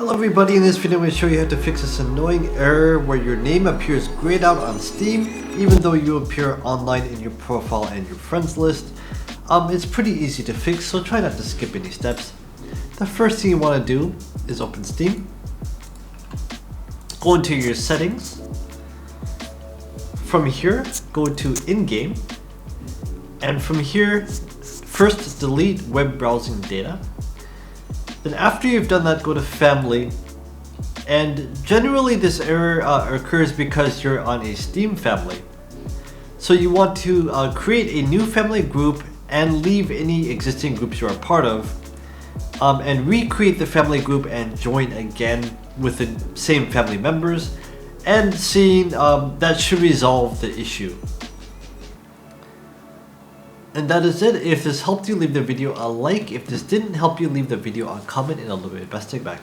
Hello everybody, in this video I'm going to show you how to fix this annoying error where your name appears grayed out on Steam even though you appear online in your profile and your friends list. It's pretty easy to fix, so try not to skip any steps. The first thing you want to do is open Steam, go into your settings. From here, go to in-game, and from here, first delete web browsing data. Then after you've done that, go to family, and generally this error occurs because you're on a Steam family. So you want to create a new family group and leave any existing groups you're a part of, and recreate the family group and join again with the same family members, and seeing that should resolve the issue. And that is it. If this helped you, leave the video a like. If this didn't help you, leave the video a comment, and I'll do my best to get back to you.